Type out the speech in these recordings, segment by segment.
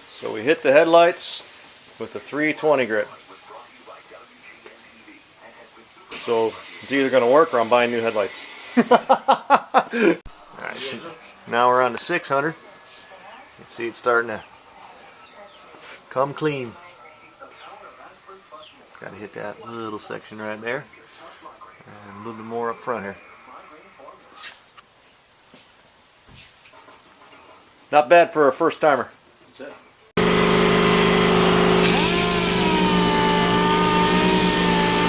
So we hit the headlights with the 320 grit. So it's either going to work or I'm buying new headlights. Alright, so now we're on to 600. You can see it's starting to come clean. Got to hit that little section right there. And a little bit more up front here. Not bad for a first timer. That's it.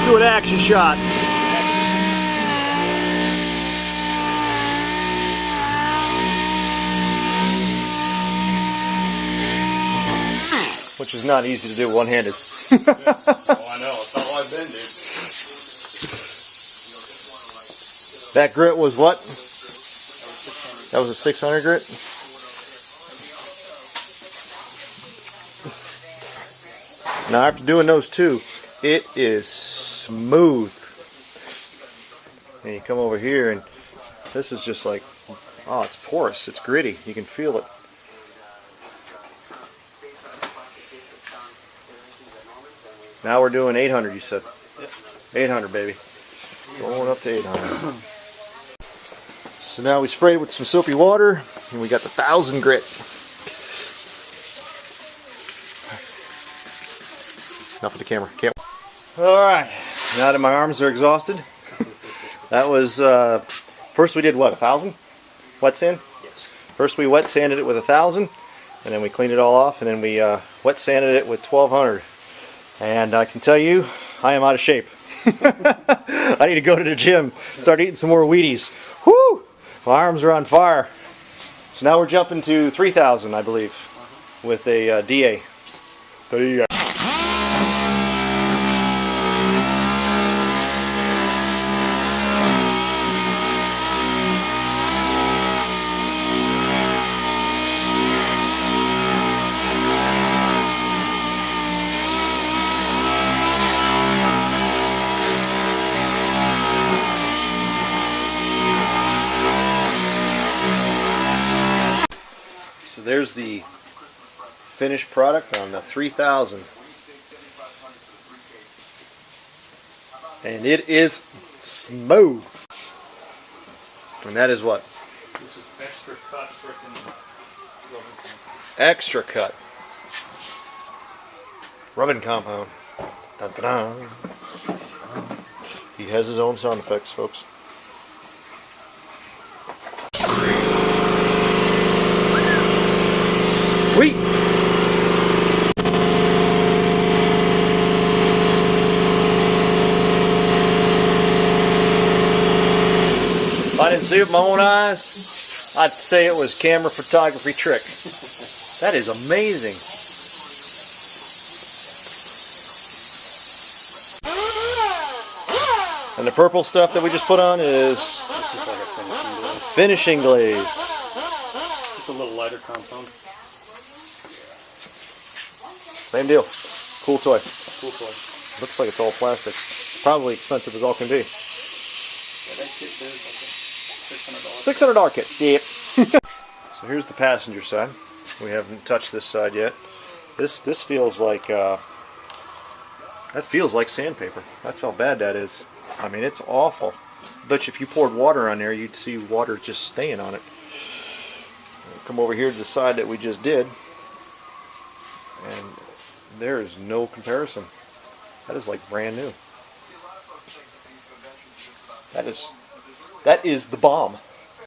Do an action shot. Which is not easy to do one-handed. Oh, I know. That's how I've been, dude. That grit was what? That was a 600 grit? Now after doing those two, it is smooth. And you come over here and this is just like, oh, it's porous, it's gritty, you can feel it. Now we're doing 800, you said? Yep. 800, baby. Going up to 800. So now we sprayed with some soapy water and we got the 1000 grit. Enough of the camera. Alright, now that my arms are exhausted, that was, first we did what, 1000? Wet sand? Yes. First we wet sanded it with 1000, and then we cleaned it all off, and then we wet sanded it with 1200. And I can tell you, I am out of shape. I need to go to the gym, start eating some more Wheaties. Woo! My arms are on fire. So now we're jumping to 3000, I believe, with a DA. There's the finished product on the 3000, and it is smooth. And that is what? This is extra cut frickin' Extra cut rubbing compound. Dun, dun, dun. He has his own sound effects, folks. Sweet! If I didn't see it with my own eyes, I'd say it was camera photography trick. That is amazing. And the purple stuff that we just put on is It's just like a finishing finishing glaze. glaze. Just a little lighter compound. Same deal. Cool toy. Cool toy. Looks like it's all plastic. Probably expensive as all can be. Yeah, that kit there is like a $600. $600 kit. Yep. So here's the passenger side. We haven't touched this side yet. This feels like that feels like sandpaper. That's how bad that is. I mean, it's awful. But if you poured water on there, you'd see water just staying on it. Come over here to the side that we just did, and there is no comparison. That is like brand new. That is the bomb.